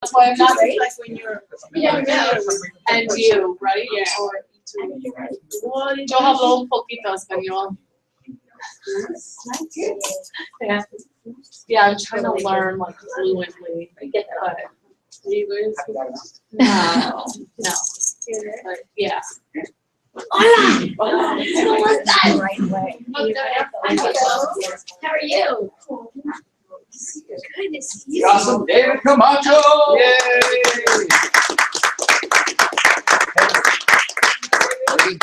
That's why I'm not ready. Like when you're. Yeah, and you, right? Yeah. Yo hablo un poquito español. Yeah. Yeah, I'm trying to learn like fluently. But no. But yeah. Hola! Hola. ¿Cómo estás? Right away. How are you? Good to see you. Awesome, David Camacho! Yay! Ready?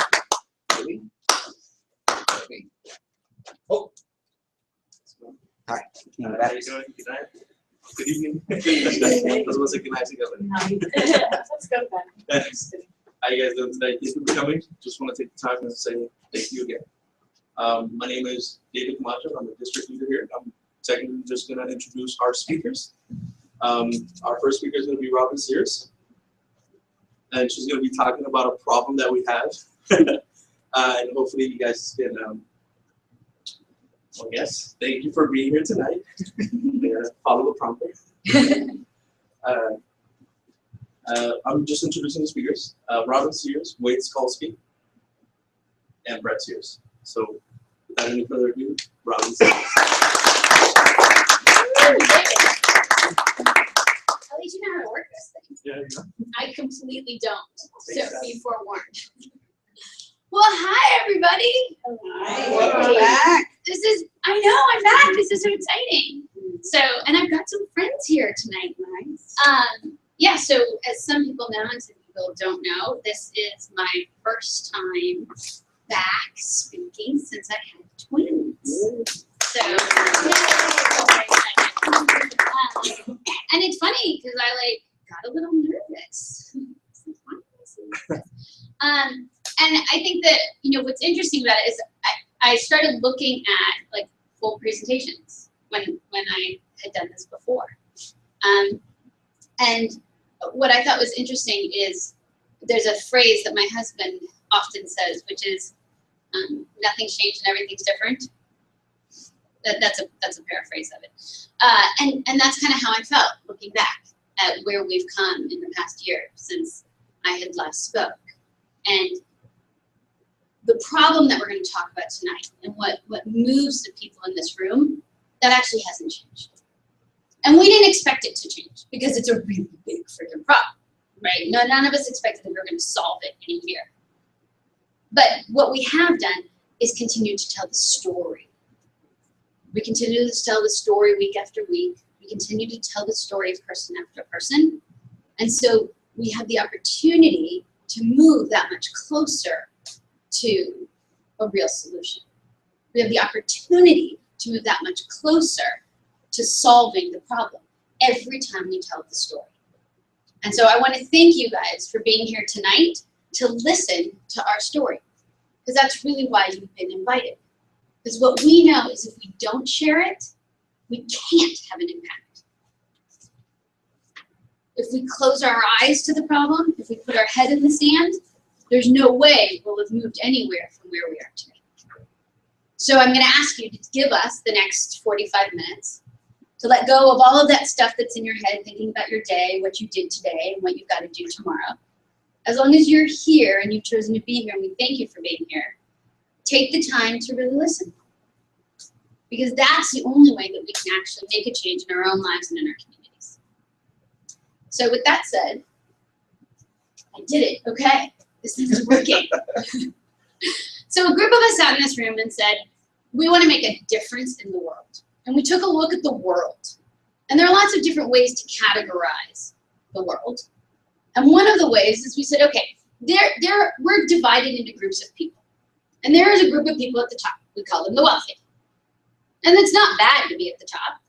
Ready? Ready? Oh. Hi. How are you doing? Good night. Good evening. I was supposed to say good night together. Let's go then. Thanks. How you guys doing today? Thank you for coming. Just want to take the time and say thank you again. My name is David Camacho. I'm the district leader here. I'm technically just going to introduce our speakers. Our first speaker is going to be Robin Sears. And she's going to be talking about a problem that we have. And hopefully you guys can, well, yes, thank you for being here tonight. Follow the prompter. I'm just introducing the speakers. Robin Sears, Wade Skolsky, and Brett Sears. So without any further ado, Robin Sears. At least you know how to work this thing. Yeah. I completely don't, so be forewarned. Well, hi everybody. Welcome back. This is, I know, I'm back. This is so exciting. So, and I've got some friends here tonight. Nice. Yeah, so as some people know and some people don't know, this is my first time back speaking since I had twins. So, and it's funny because I got a little nervous. And I think that, what's interesting about it is I started looking at full presentations when I had done this before. And what I thought was interesting is there's a phrase that my husband often says, which is nothing's changed and everything's different. That's a paraphrase of it. And that's kind of how I felt looking back at where we've come in the past year since I had last spoke. And the problem that we're going to talk about tonight and what moves the people in this room, that actually hasn't changed. And we didn't expect it to change because it's a really big freaking problem, right? None of us expected that we were going to solve it in a year. But what we have done is continue to tell the story. We continue to tell the story week after week. We continue to tell the story of person after person. And so we have the opportunity to move that much closer to a real solution. We have the opportunity to move that much closer to solving the problem every time we tell the story. And so I want to thank you guys for being here tonight to listen to our story, because that's really why you've been invited. Because what we know is if we don't share it, we can't have an impact. If we close our eyes to the problem, if we put our head in the sand, there's no way we'll have moved anywhere from where we are today. So I'm going to ask you to give us the next 45 minutes to let go of all of that stuff that's in your head, thinking about your day, what you did today, and what you've got to do tomorrow. As long as you're here and you've chosen to be here, and we thank you for being here, take the time to really listen. Because that's the only way that we can actually make a change in our own lives and in our communities. So with that said, I did it, okay. This is working. So a group of us sat in this room and said, we want to make a difference in the world. And we took a look at the world. And there are lots of different ways to categorize the world. And one of the ways is we said, okay, we're divided into groups of people. And there is a group of people at the top. We call them the wealthy. And it's not bad to be at the top.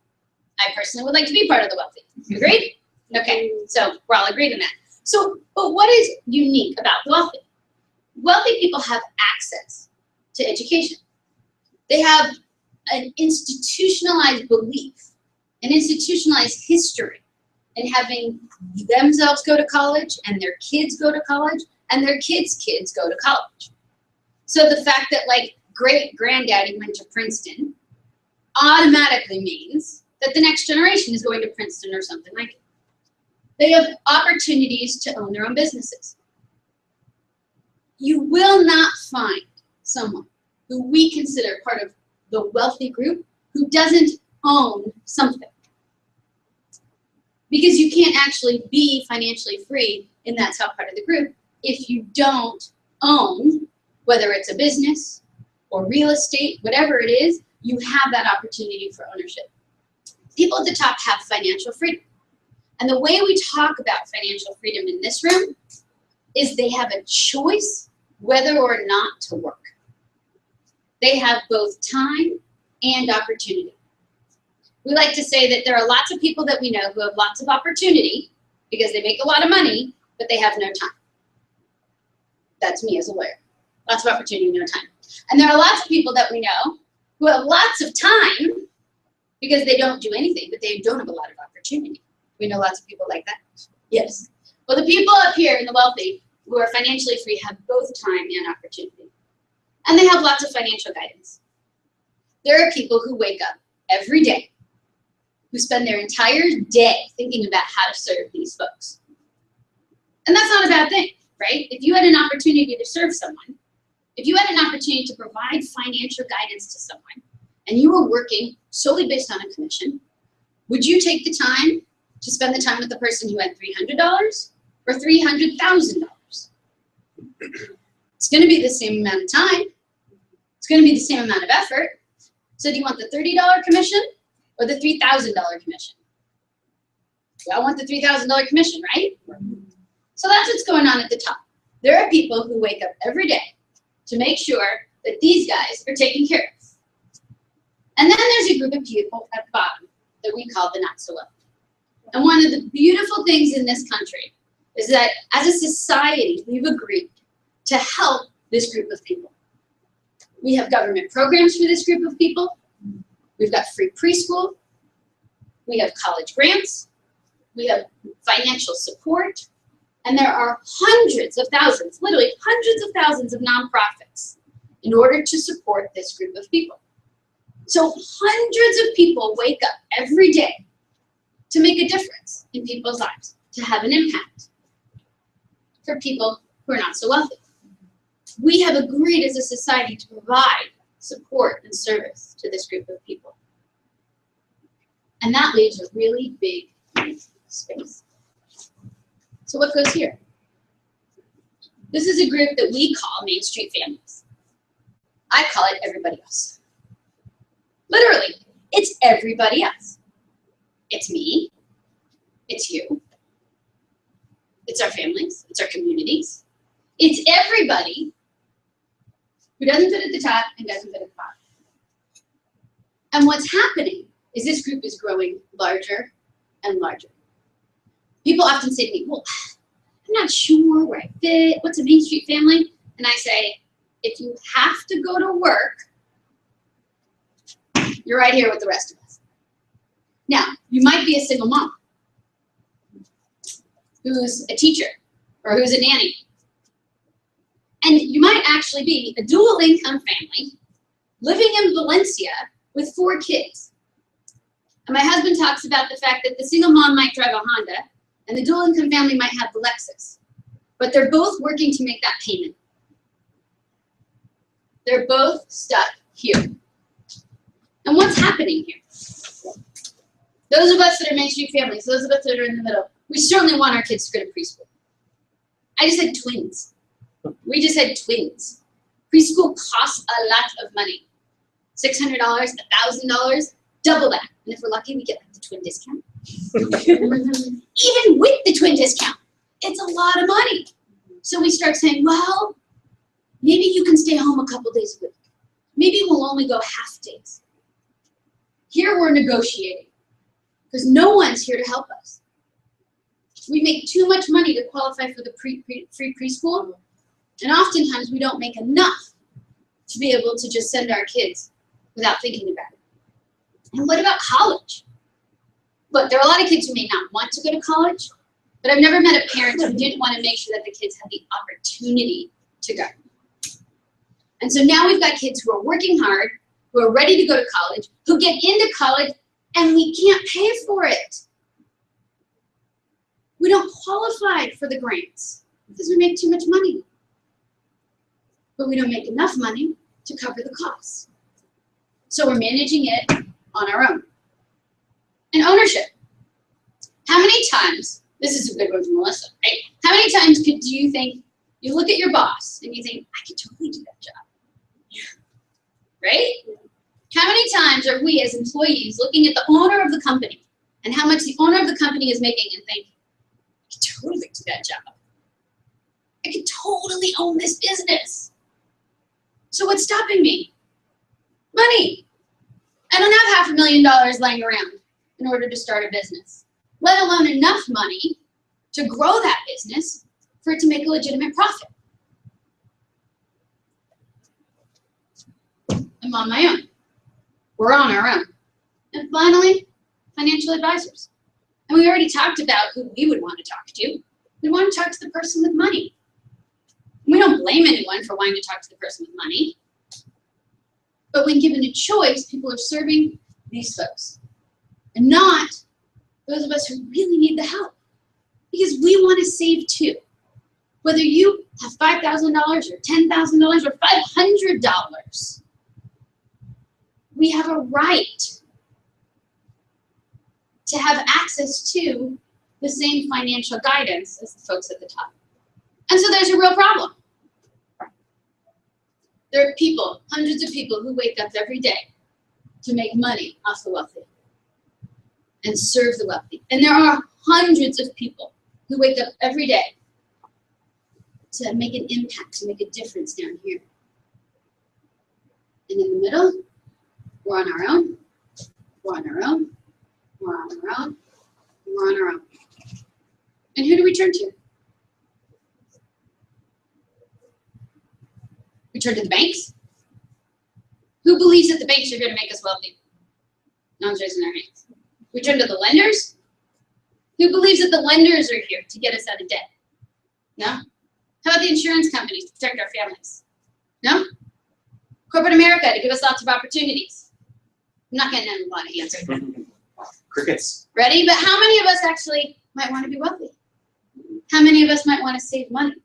I personally would like to be part of the wealthy. Agreed? Okay, so we're all agreed on that. So, but what is unique about the wealthy? Wealthy people have access to education. They have an institutionalized belief, an institutionalized history in having themselves go to college and their kids go to college and their kids' kids go to college. So the fact that great-granddaddy went to Princeton automatically means that the next generation is going to Princeton or something like it. They have opportunities to own their own businesses. You will not find someone who we consider part of the wealthy group who doesn't own something. Because you can't actually be financially free in that top part of the group if you don't own, whether it's a business or real estate, whatever it is, you have that opportunity for ownership. People at the top have financial freedom. And the way we talk about financial freedom in this room is they have a choice whether or not to work. They have both time and opportunity. We like to say that there are lots of people that we know who have lots of opportunity because they make a lot of money, but they have no time. That's me as a lawyer. Lots of opportunity, no time. And there are lots of people that we know who have lots of time because they don't do anything, but they don't have a lot of opportunity. We know lots of people like that. Yes. Well, the people up here in the wealthy who are financially free have both time and opportunity. And they have lots of financial guidance. There are people who wake up every day, who spend their entire day thinking about how to serve these folks. And that's not a bad thing, right? If you had an opportunity to serve someone, if you had an opportunity to provide financial guidance to someone, and you were working solely based on a commission, would you take the time to spend the time with the person who had $300 or $300,000? It's going to be the same amount of time. It's going to be the same amount of effort. So do you want the $30 commission or the $3,000 commission? We all want the $3,000 commission, right? So that's what's going on at the top. There are people who wake up every day to make sure that these guys are taken care of. And then there's a group of people at the bottom that we call the not so wealthy. And one of the beautiful things in this country is that as a society, we've agreed to help this group of people. We have government programs for this group of people. We've got free preschool. We have college grants. We have financial support. And there are hundreds of thousands, literally hundreds of thousands of nonprofits in order to support this group of people. So hundreds of people wake up every day to make a difference in people's lives, to have an impact for people who are not so wealthy. We have agreed as a society to provide support and service to this group of people. And that leaves a really big space. So what goes here? This is a group that we call Main Street families. I call it everybody else. Literally, it's everybody else. It's me, it's you, it's our families, it's our communities. It's everybody who doesn't fit at the top and doesn't fit at the bottom. And what's happening is this group is growing larger and larger. People often say to me, well, I'm not sure where I fit, what's a Main Street family? And I say, if you have to go to work, you're right here with the rest of us. Now, you might be a single mom who's a teacher or who's a nanny. And you might actually be a dual income family living in Valencia with 4 kids. And my husband talks about the fact that the single mom might drive a Honda and the dual income family might have the Lexus. But they're both working to make that payment. They're both stuck here. And what's happening here? Those of us that are Main Street families, those of us that are in the middle, we certainly want our kids to go to preschool. I just had twins. We just had twins. Preschool costs a lot of money. $600, $1,000, double that. And if we're lucky, we get like the twin discount. Even with the twin discount, it's a lot of money. So we start saying, well, maybe you can stay home a couple days a week. Maybe we'll only go half days. Here we're negotiating because no one's here to help us. We make too much money to qualify for the free preschool, and oftentimes we don't make enough to be able to just send our kids without thinking about it. And what about college? Look, there are a lot of kids who may not want to go to college, but I've never met a parent who didn't want to make sure that the kids had the opportunity to go. And so now we've got kids who are working hard, who are ready to go to college, who get into college, and we can't pay for it. We don't qualify for the grants because we make too much money. But we don't make enough money to cover the costs. So we're managing it on our own. And ownership. How many times, this is a good one for Melissa, right? How many times do you think, you look at your boss and you think, I could totally do that job, right? How many times are we as employees looking at the owner of the company and how much the owner of the company is making and think, I could totally do that job. I could totally own this business. So what's stopping me? Money. I don't have $500,000 lying around in order to start a business, let alone enough money to grow that business for it to make a legitimate profit. I'm on my own. We're on our own. And finally, financial advisors. And we already talked about who we would want to talk to. We want to talk to the person with money. We don't blame anyone for wanting to talk to the person with money. But when given a choice, people are serving these folks and not those of us who really need the help. Because we want to save too. Whether you have $5,000 or $10,000 or $500, we have a right to have access to the same financial guidance as the folks at the top. And so there's a real problem. There are people, hundreds of people who wake up every day to make money off the wealthy and serve the wealthy. And there are hundreds of people who wake up every day to make an impact, to make a difference down here. And in the middle, we're on our own, we're on our own, we're on our own, we're on our own. And who do we turn to? We turn to the banks. Who believes that the banks are here to make us wealthy? No one's raising their hands. We turn to the lenders. Who believes that the lenders are here to get us out of debt? No? How about the insurance companies to protect our families? No? Corporate America to give us lots of opportunities? I'm not getting a lot of answers. Crickets. Ready? But how many of us actually might want to be wealthy? How many of us might want to save money?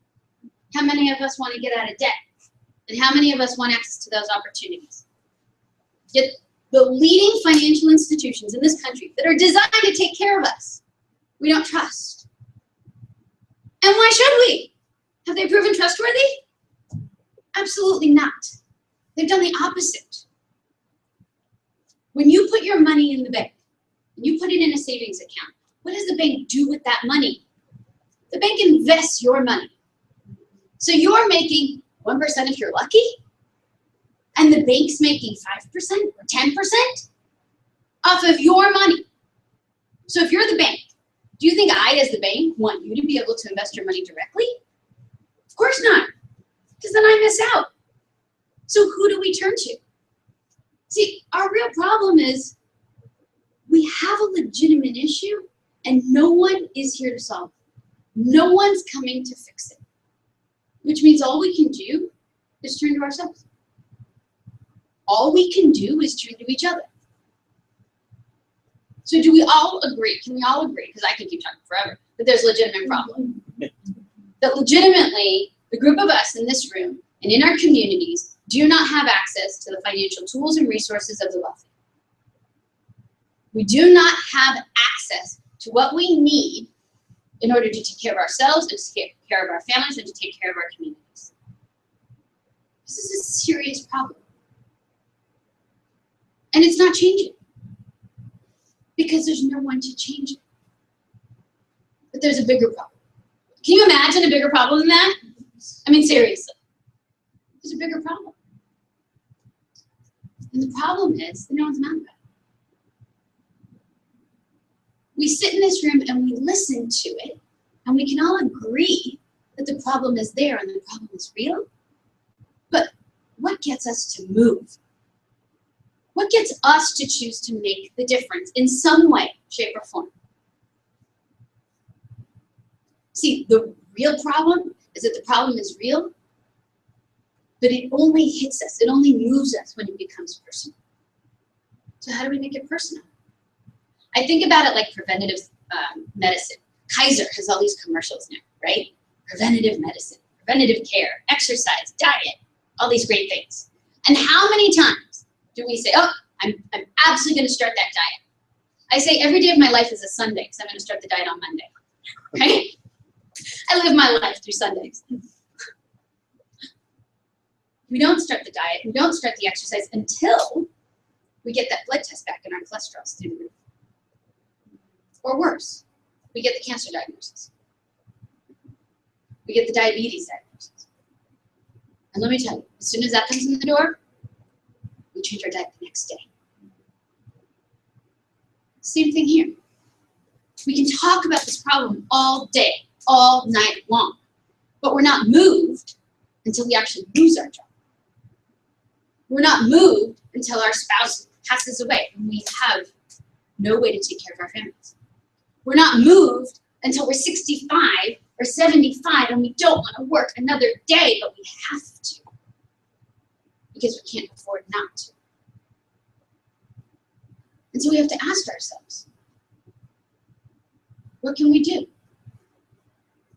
How many of us want to get out of debt? And how many of us want access to those opportunities? Yet the leading financial institutions in this country that are designed to take care of us, we don't trust. And why should we? Have they proven trustworthy? Absolutely not. They've done the opposite. When you put your money in the bank, and you put it in a savings account, what does the bank do with that money? The bank invests your money. So you're making 1% if you're lucky, and the bank's making 5% or 10% off of your money. So if you're the bank, do you think I, as the bank, want you to be able to invest your money directly? Of course not, because then I miss out. So who do we turn to? See, our real problem is we have a legitimate issue, and no one is here to solve it. No one's coming to fix it. Which means all we can do is turn to ourselves. All we can do is turn to each other. So do we all agree, can we all agree, because I can keep talking forever, that there's a legitimate problem? That legitimately, the group of us in this room and in our communities do not have access to the financial tools and resources of the wealthy. We do not have access to what we need in order to take care of ourselves and to take care of our families and to take care of our communities. This is a serious problem. And it's not changing because there's no one to change it. But there's a bigger problem. Can you imagine a bigger problem than that? I mean, seriously. There's a bigger problem. And the problem is that no one's mad about it. We sit in this room and we listen to it, and we can all agree that the problem is there and the problem is real. But what gets us to move? What gets us to choose to make the difference in some way, shape, or form? See, the real problem is that the problem is real, but it only hits us, it only moves us when it becomes personal. So how do we make it personal? I think about it like preventative medicine. Kaiser has all these commercials now, right? Preventative medicine, preventative care, exercise, diet, all these great things. And how many times do we say, oh, I'm absolutely gonna start that diet. I say every day of my life is a Sunday because I'm gonna start the diet on Monday, right? I live my life through Sundays. We don't start the diet, we don't start the exercise until we get that blood test back and our cholesterol's through the roof. Or worse, we get the cancer diagnosis. We get the diabetes diagnosis. And let me tell you, as soon as that comes in the door, we change our diet the next day. Same thing here. We can talk about this problem all day, all night long, but we're not moved until we actually lose our job. We're not moved until our spouse passes away and we have no way to take care of our families. We're not moved until we're 65 or 75 and we don't want to work another day, but we have to because we can't afford not to. And so we have to ask ourselves, what can we do?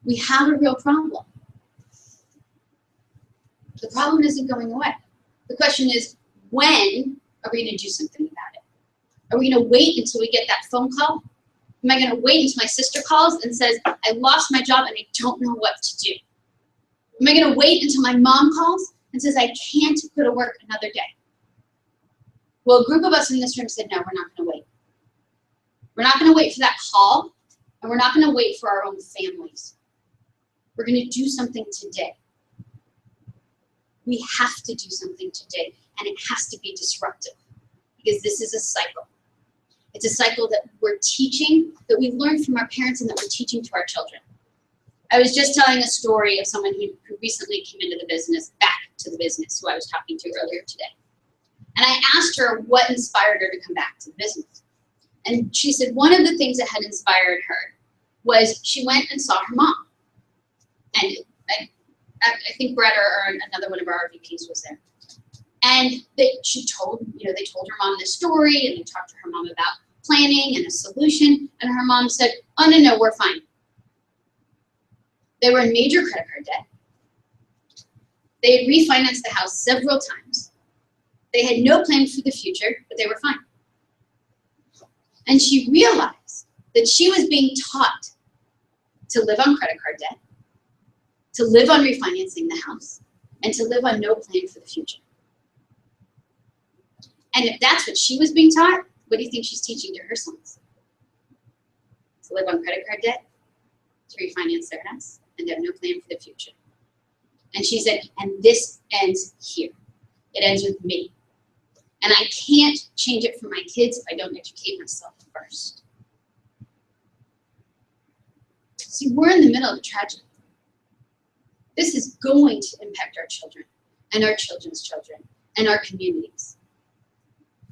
We have a real problem. The problem isn't going away. The question is, when are we going to do something about it? Are we going to wait until we get that phone call? Am I going to wait until my sister calls and says, I lost my job and I don't know what to do? Am I going to wait until my mom calls and says, I can't go to work another day? Well, a group of us in this room said, no, we're not going to wait. We're not going to wait for that call, and we're not going to wait for our own families. We're going to do something today. We have to do something today, and it has to be disruptive, because this is a cycle. It's a cycle that we're teaching, that we've learned from our parents, and that we're teaching to our children. I was just telling a story of someone who recently came into the business, back to the business, who I was talking to earlier today. And I asked her what inspired her to come back to the business. And she said one of the things that had inspired her was she went and saw her mom. And I think Brett or another one of our RVPs was there. And they told her mom this story, and they talked to her mom about planning and a solution. And her mom said, oh, no, we're fine. They were in major credit card debt. They had refinanced the house several times. They had no plan for the future, but they were fine. And she realized that she was being taught to live on credit card debt, to live on refinancing the house, and to live on no plan for the future. And if that's what she was being taught, what do you think she's teaching to her sons? To live on credit card debt, to refinance their house, and to have no plan for the future. And she said, and this ends here. It ends with me. And I can't change it for my kids if I don't educate myself first. See, we're in the middle of a tragedy. This is going to impact our children and our children's children and our communities.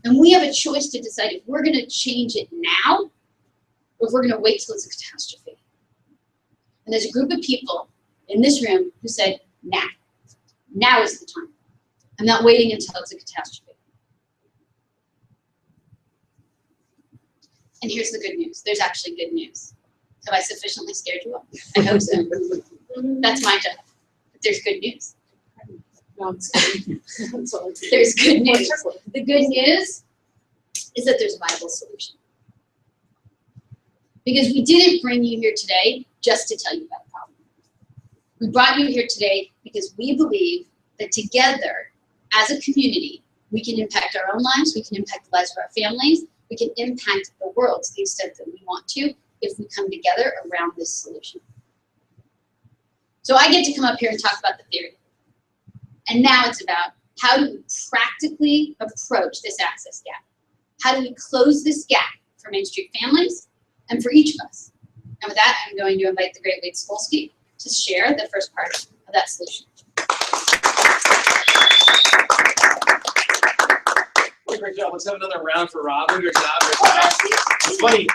And we have a choice to decide if we're going to change it now or if we're going to wait till it's a catastrophe. And there's a group of people in this room who said, now. Now is the time. I'm not waiting until it's a catastrophe. And here's the good news. There's actually good news. Have I sufficiently scared you up? I hope so. That's my job. But there's good news. There's good news. The good news is that there's a viable solution. Because we didn't bring you here today just to tell you about the problem. We brought you here today because we believe that together, as a community, we can impact our own lives, we can impact the lives of our families, we can impact the world to the extent that we want to if we come together around this solution. So I get to come up here and talk about the theory. And now it's about how do we practically approach this access gap? How do we close this gap for Main Street families and for each of us? And with that, I'm going to invite the great Wade Spolsky to share the first part of that solution. Great job. Let's have another round for Robin. Good job. It's funny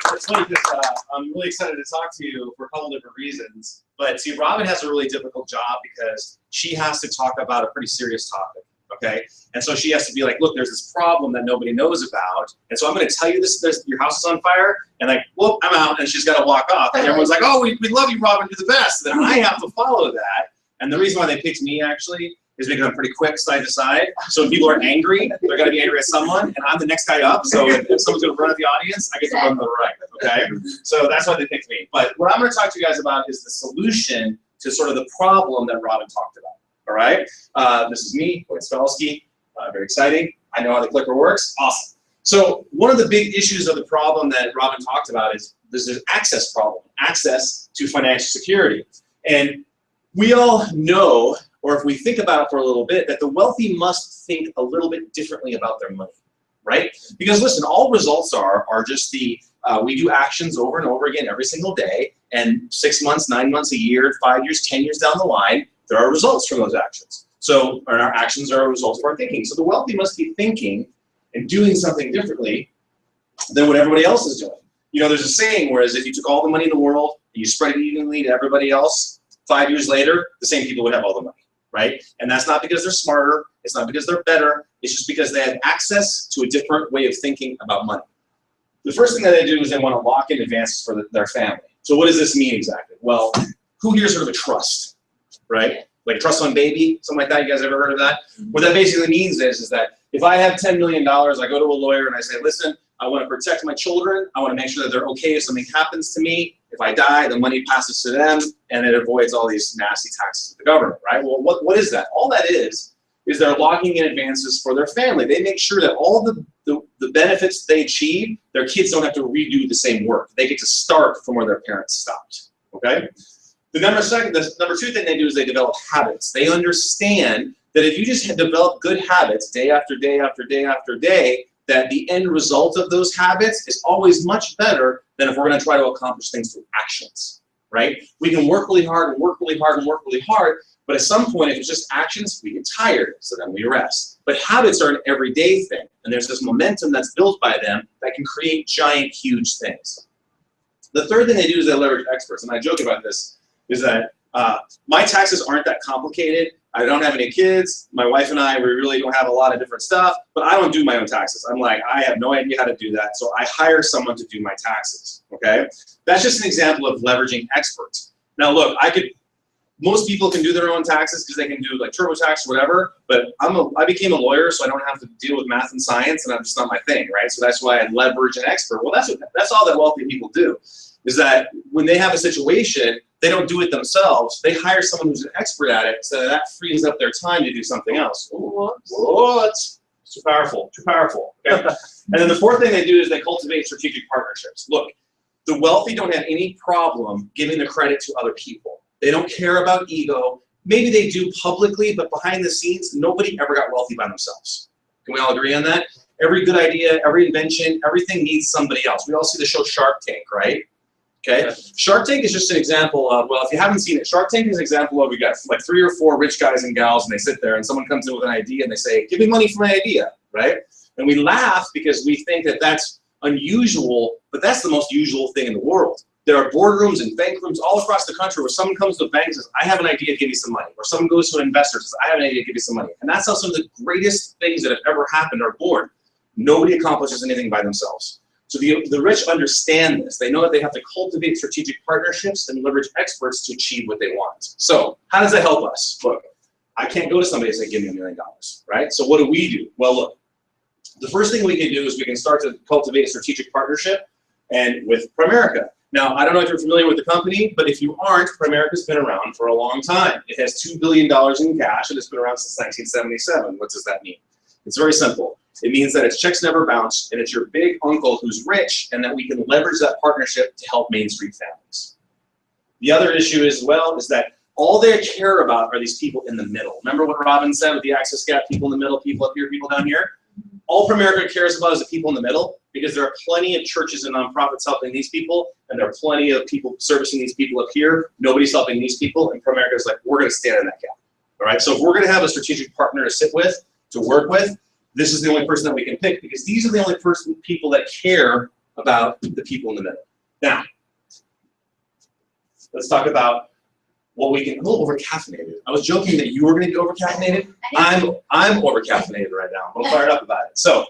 because I'm really excited to talk to you for a couple different reasons. But see, Robin has a really difficult job because she has to talk about a pretty serious topic. okay? And so she has to be like, look, there's this problem that nobody knows about, and so I'm going to tell you this, your house is on fire, and like, whoop, I'm out, and she's got to walk off. And everyone's like, oh, we love you, Robin, you're the best. And then I have to follow that. And the reason why they picked me, actually, is because I'm pretty quick side to side. So if people are angry, they're going to be angry at someone, and I'm the next guy up. So if someone's going to run at the audience, I get to run to the right, okay? So that's why they picked me. But what I'm going to talk to you guys about is the solution to sort of the problem that Robin talked about, all right? This is me, Boyd Spelski, very exciting. I know how the clicker works, awesome. So one of the big issues of the problem that Robin talked about is there's an access problem, access to financial security. And we all know, or if we think about it for a little bit, that the wealthy must think a little bit differently about their money, right? Because listen, all results are just the, we do actions over and over again every single day, and 6 months, 9 months, a year, 5 years, 10 years down the line, there are results from those actions. So, and our actions are a result of our thinking. So the wealthy must be thinking and doing something differently than what everybody else is doing. You know, there's a saying, whereas if you took all the money in the world and you spread it evenly to everybody else, 5 years later, the same people would have all the money, right? And that's not because they're smarter, it's not because they're better, it's just because they have access to a different way of thinking about money. The first thing that they do is they want to lock in advances for their family. So what does this mean exactly? Well, who here is heard of a trust, right? Like a trust fund baby, something like that. You guys ever heard of that? What that basically means is that if I have $10 million, I go to a lawyer and I say, listen, I want to protect my children. I want to make sure that they're okay if something happens to me. If I die, the money passes to them, and it avoids all these nasty taxes of the government, right? Well, what is that? All that is they're locking in advances for their family. They make sure that all the benefits they achieve, their kids don't have to redo the same work. They get to start from where their parents stopped, okay? The number two thing they do is they develop habits. They understand that if you just develop good habits day after day after day after day, that the end result of those habits is always much better than if we're going to try to accomplish things through actions, right? We can work really hard and work really hard and work really hard, but at some point, if it's just actions, we get tired, so then we rest. But habits are an everyday thing, and there's this momentum that's built by them that can create giant, huge things. The third thing they do is they leverage experts, and I joke about this, is that my taxes aren't that complicated. I don't have any kids. My wife and I, we really don't have a lot of different stuff, but I don't do my own taxes. I'm like, I have no idea how to do that, so I hire someone to do my taxes, okay? That's just an example of leveraging experts. Now look, most people can do their own taxes because they can do like TurboTax or whatever, but I became a lawyer, so I don't have to deal with math and science, and that's just not my thing, right? So that's why I leverage an expert. Well, that's all that wealthy people do, is that when they have a situation, they don't do it themselves. They hire someone who's an expert at it, so that frees up their time to do something else. What? Too powerful, too powerful. Okay? And then the fourth thing they do is they cultivate strategic partnerships. Look, the wealthy don't have any problem giving the credit to other people. They don't care about ego. Maybe they do publicly, but behind the scenes, nobody ever got wealthy by themselves. Can we all agree on that? Every good idea, every invention, everything needs somebody else. We all see the show Shark Tank, right? Okay, Shark Tank is just an example of, well, if you haven't seen it, Shark Tank is an example of, we got like 3 or 4 rich guys and gals, and they sit there, and someone comes in with an idea, and they say, give me money for my idea, right? And we laugh because we think that that's unusual, but that's the most usual thing in the world. There are boardrooms and bank rooms all across the country where someone comes to a bank and says, I have an idea, give me some money. Or someone goes to an investor and says, I have an idea, give me some money. And that's how some of the greatest things that have ever happened are born. Nobody accomplishes anything by themselves. So the rich understand this. They know that they have to cultivate strategic partnerships and leverage experts to achieve what they want. So how does that help us? Look, I can't go to somebody and say, give me $1 million, right? So what do? Well, look, the first thing we can do is we can start to cultivate a strategic partnership and with Primerica. Now, I don't know if you're familiar with the company, but if you aren't, Primerica's been around for a long time. It has $2 billion in cash, and it's been around since 1977. What does that mean? It's very simple. It means that its checks never bounce, and it's your big uncle who's rich, and that we can leverage that partnership to help Main Street families. The other issue is, well, is that all they care about are these people in the middle. Remember what Robin said with the access gap, people in the middle, people up here, people down here? All Primerica cares about is the people in the middle, because there are plenty of churches and nonprofits helping these people, and there are plenty of people servicing these people up here. Nobody's helping these people, and Primerica's like, we're going to stand in that gap. All right, so if we're going to have a strategic partner to sit with, to work with, this is the only person that we can pick, because these are the only people that care about the people in the middle. Now, let's talk about what we can. I'm a little over-caffeinated. I was joking that you were going to be over-caffeinated. I'm over caffeinated right now. I'm fired up about it. So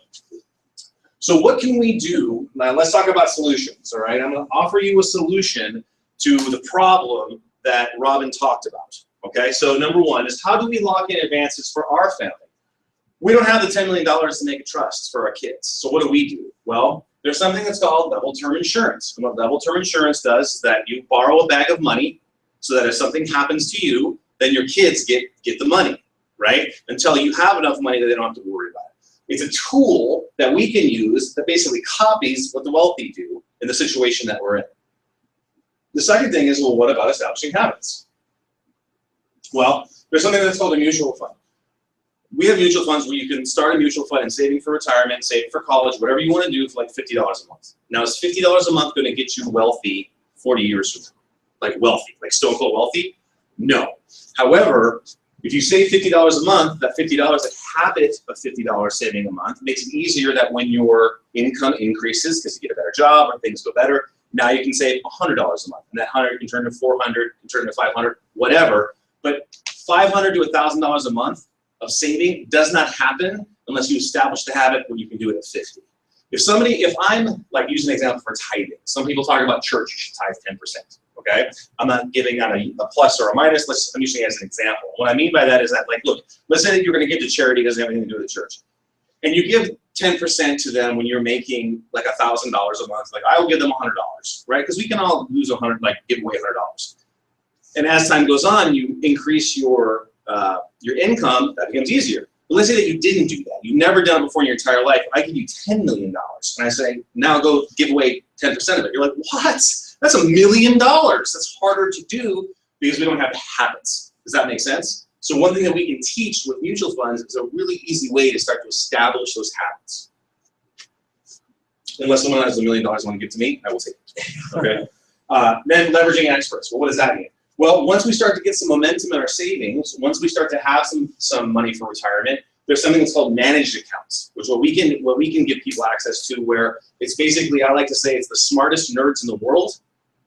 what can we do? Now let's talk about solutions, all right? I'm gonna offer you a solution to the problem that Robin talked about, okay? So number one is, how do we lock in advances for our family? We don't have the $10 million to make a trust for our kids. So what do? Well, there's something that's called level term insurance. And what level term insurance does is that you borrow a bag of money so that if something happens to you, then your kids get the money, right? Until you have enough money that they don't have to worry about it. It's a tool that we can use that basically copies what the wealthy do in the situation that we're in. The second thing is, well, what about establishing habits? Well, there's something that's called a mutual fund. We have mutual funds where you can start a mutual fund and saving for retirement, saving for college, whatever you want to do for like $50 a month. Now, is $50 a month going to get you wealthy 40 years from now? Like wealthy, like stone cold wealthy? No. However, if you save $50 a month, that $50, that habit of $50 saving a month makes it easier that when your income increases because you get a better job or things go better, now you can save $100 a month. And that 100 can turn to 400, can turn to 500, whatever. But $500 to $1,000 a month of saving does not happen unless you establish the habit where you can do it at 50. If I'm like using an example for tithing, some people talk about church, you should tithe 10%. Okay, I'm not giving out a plus or a minus. I'm using it as an example. What I mean by that is that, like, look, let's say that you're going to give to charity, doesn't have anything to do with the church, and you give 10% to them when you're making like $1,000 a month. Like, I will give them $100, right? Because we can all lose give away $100. And as time goes on, you increase your income. That becomes easier. But let's say that you didn't do that. You've never done it before in your entire life. I give you $10 million, and I say, now go give away 10% of it. You're like, what? That's $1 million. That's harder to do because we don't have the habits. Does that make sense? So one thing that we can teach with mutual funds is a really easy way to start to establish those habits. Unless someone has $1 million want to give to me, I will take it. Okay. Then leveraging experts. Well, what does that mean? Well, once we start to get some momentum in our savings, once we start to have some money for retirement, there's something that's called managed accounts, which what we can give people access to, where it's basically, I like to say, it's the smartest nerds in the world,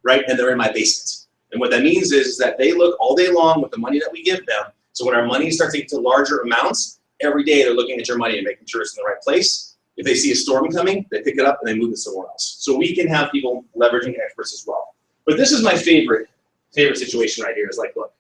right? And they're in my basement. And what that means is that they look all day long with the money that we give them. So when our money starts to get to larger amounts, every day they're looking at your money and making sure it's in the right place. If they see a storm coming, they pick it up and they move it somewhere else. So we can have people leveraging experts as well. But this is my favorite situation right here is, like, look,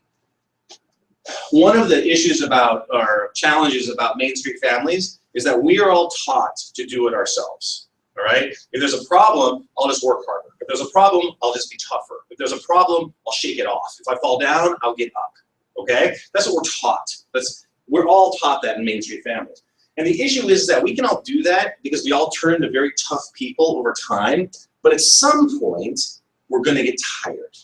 one of the issues about, or challenges about Main Street families is that we are all taught to do it ourselves, all right? If there's a problem, I'll just work harder. If there's a problem, I'll just be tougher. If there's a problem, I'll shake it off. If I fall down, I'll get up, okay? That's what we're taught. We're all taught that in Main Street families. And the issue is that we can all do that because we all turn into very tough people over time, but at some point, we're gonna get tired.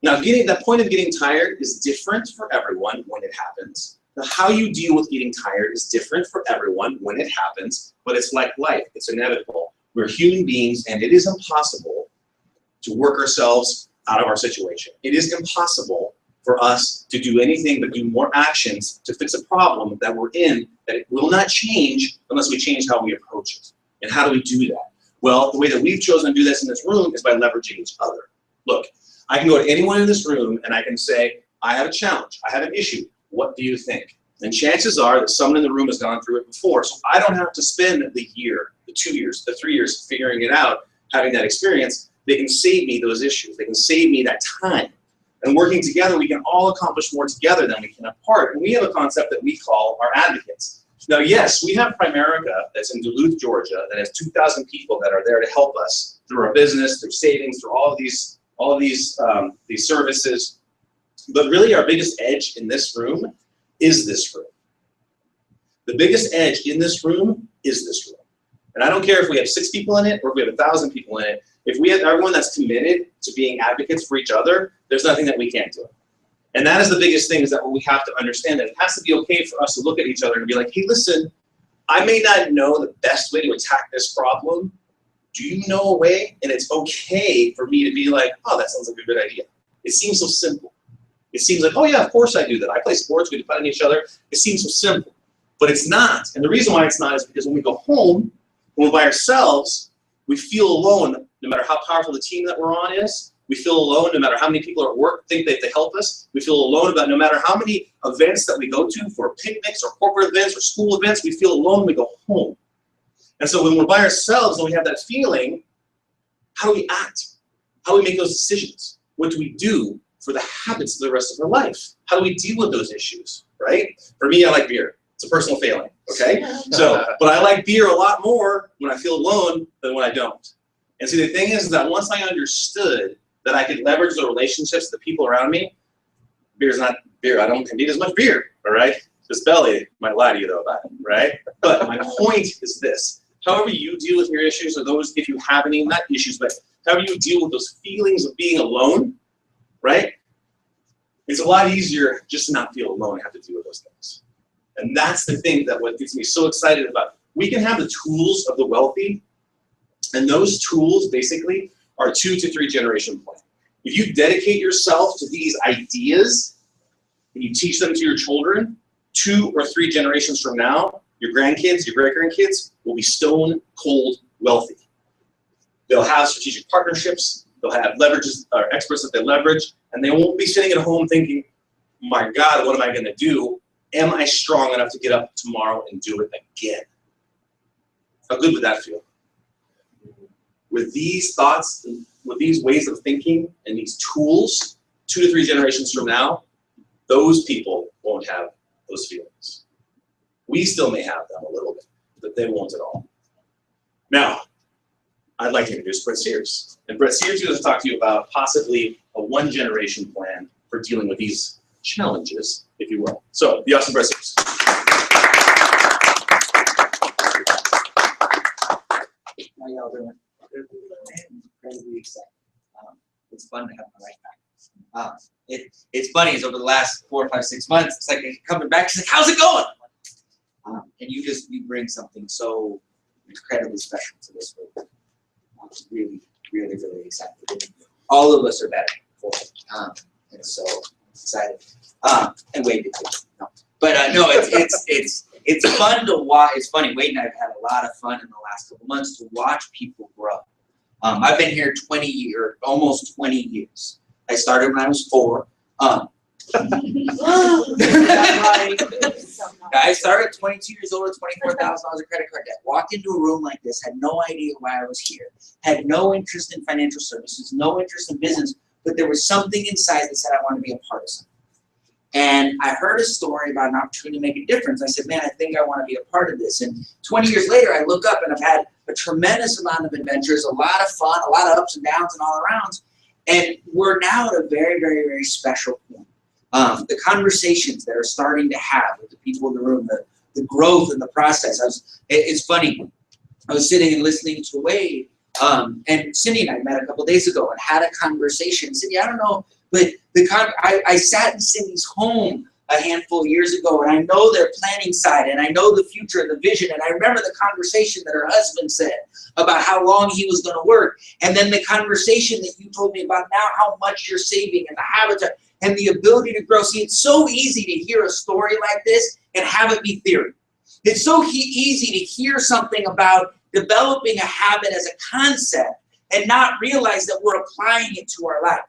Now, the point of getting tired is different for everyone when it happens. Now, how you deal with getting tired is different for everyone when it happens, but it's like life, it's inevitable. We're human beings, and it is impossible to work ourselves out of our situation. It is impossible for us to do anything but do more actions to fix a problem that we're in, that it will not change unless we change how we approach it. And how do we do that? Well, the way that we've chosen to do this in this room is by leveraging each other. Look, I can go to anyone in this room and I can say, I have a challenge, I have an issue, what do you think? And chances are that someone in the room has gone through it before, so I don't have to spend the year, the 2 years, the 3 years figuring it out, having that experience. They can save me those issues, they can save me that time. And working together, we can all accomplish more together than we can apart. And we have a concept that we call our advocates. Now, yes, we have Primerica that's in Duluth, Georgia, that has 2,000 people that are there to help us through our business, through savings, through all of these services. But really our biggest edge in this room is this room. The biggest edge in this room is this room. And I don't care if we have 6 people in it or if we have 1,000 people in it. If we have everyone that's committed to being advocates for each other, there's nothing that we can't do. And that is the biggest thing, is that we have to understand that it has to be okay for us to look at each other and be like, hey, listen, I may not know the best way to attack this problem. Do you know a way? And it's okay for me to be like, oh, that sounds like a good idea. It seems so simple. It seems like, oh yeah, of course I do that. I play sports, we depend on each other. It seems so simple, but it's not. And the reason why it's not is because when we go home, when we're by ourselves, we feel alone, no matter how powerful the team that we're on is. We feel alone no matter how many people at work think they have to help us. We feel alone about no matter how many events that we go to for picnics or corporate events or school events, we feel alone when we go home. And so when we're by ourselves and we have that feeling, how do we act? How do we make those decisions? What do we do for the habits of the rest of our life? How do we deal with those issues, right? For me, I like beer. It's a personal failing, okay? So, but I like beer a lot more when I feel alone than when I don't. And see, the thing is that once I understood that I could leverage the relationships of the people around me, beer's not beer. I don't need as much beer, all right? This belly might lie to you, though, about it, right? But my point is this. However you deal with your issues, or those, if you have any, not issues, but however you deal with those feelings of being alone, right? It's a lot easier just to not feel alone and have to deal with those things. And that's the thing that what gets me so excited about. We can have the tools of the wealthy, and those tools basically are 2 to 3 generation plan. If you dedicate yourself to these ideas and you teach them to your children, 2 or 3 generations from now, your grandkids, your great-grandkids will be stone cold wealthy. They'll have strategic partnerships, they'll have leverages or experts that they leverage, and they won't be sitting at home thinking, my God, what am I gonna do? Am I strong enough to get up tomorrow and do it again? How good would that feel? With these thoughts, with these ways of thinking and these tools, 2 to 3 generations from now, those people won't have those feelings. We still may have them a little bit, but they won't at all. Now, I'd like to introduce Brett Sears. And Brett Sears is going to talk to you about possibly a 1-generation plan for dealing with these challenges, if you will. So, the awesome Brett Sears. How y'all doing? Incredibly excited. It's fun to have my life back. It's funny, is over the last 4, 5, 6 months, it's like coming back, she's like, how's it going? And you bring something so incredibly special to this world. I'm really, really, really excited. All of us are better for it. And so excited. And Wade did too. No. But no, it's fun to watch. It's funny, Wade and I have had a lot of fun in the last couple months to watch people grow. I've been here almost 20 years. I started when I was 4. I started at 22 years old with $24,000 of credit card debt. Walked into a room like this, had no idea why I was here, had no interest in financial services, no interest in business, but there was something inside that said I want to be a part of something. And I heard a story about an opportunity to make a difference. I said, man, I think I want to be a part of this. And 20 years later, I look up and I've had a tremendous amount of adventures, a lot of fun, a lot of ups and downs and all arounds. And we're now at a very, very, very special point. The conversations that are starting to have with the people in the room, the growth in the process. It's funny. I was sitting and listening to Wade, and Cindy and I met a couple days ago and had a conversation. Cindy, I don't know, but I sat in Cindy's home a handful of years ago, and I know their planning side, and I know the future and the vision, and I remember the conversation that her husband said about how long he was going to work, and then the conversation that you told me about now how much you're saving and the habits and the ability to grow. See, it's so easy to hear a story like this and have it be theory. It's so easy to hear something about developing a habit as a concept and not realize that we're applying it to our life.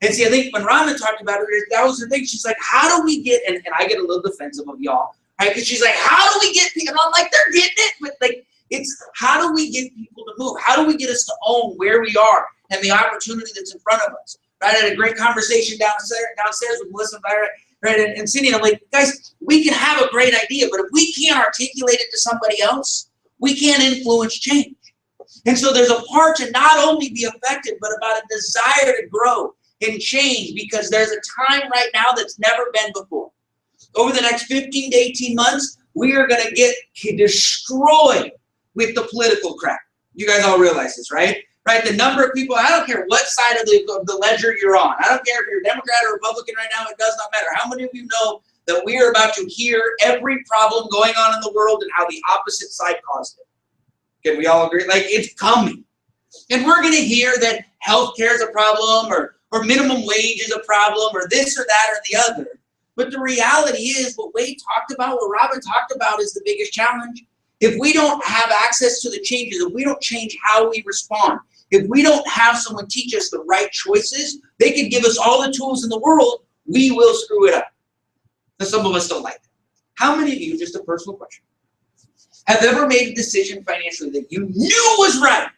And see, I think when Rhonda talked about it, that was her thing. She's like, how do we get, and I get a little defensive of y'all, right? Because she's like, how do we get people, and I'm like, they're getting it, but like, it's how do we get people to move? How do we get us to own where we are and the opportunity that's in front of us? Right? I had a great conversation downstairs with Melissa and Byron, right? And Cindy, and I'm like, guys, we can have a great idea, but if we can't articulate it to somebody else, we can't influence change. And so there's a part to not only be effective, but about a desire to grow and change, because there's a time right now that's never been before. Over the next 15 to 18 months, we are going to get destroyed with the political crap. You guys all realize this, right? Right? The number of people, I don't care what side of the ledger you're on. I don't care if you're a Democrat or Republican right now. It does not matter. How many of you know that we are about to hear every problem going on in the world and how the opposite side caused it? Can we all agree? Like, it's coming. And we're going to hear that healthcare is a problem, or minimum wage is a problem, or this or that or the other. But the reality is, what Wade talked about, what Robin talked about, is the biggest challenge. If we don't have access to the changes, if we don't change how we respond, if we don't have someone teach us the right choices, they could give us all the tools in the world, we will screw it up. And some of us don't like that. How many of you, just a personal question, have ever made a decision financially that you knew was right,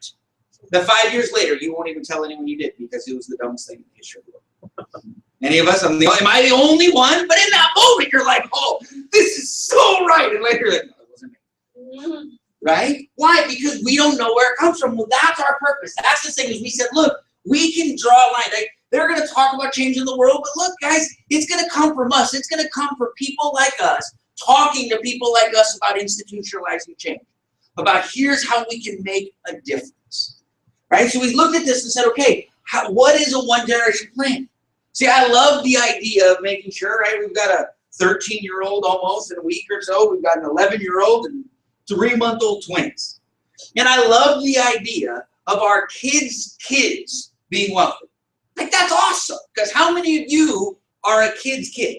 that 5 years later you won't even tell anyone you did because it was the dumbest thing in the history of the world? Any of us? Am I the only one? But in that moment, you're like, oh, this is so right. And later you're like, no, it wasn't me. Right? Why? Because we don't know where it comes from. Well, that's our purpose. That's the thing is we said, look, we can draw a line. Like, they're going to talk about changing the world, but look, guys, it's going to come from us. It's going to come from people like us, talking to people like us about institutionalizing change, about here's how we can make a difference. Right? So we looked at this and said, okay, what is a one-generation plan? See, I love the idea of making sure, right? We've got a 13-year-old almost in a week or so. We've got an 11-year-old and 3-month-old twins. And I love the idea of our kids' kids being wealthy. Like, that's awesome. Because how many of you are a kid's kid?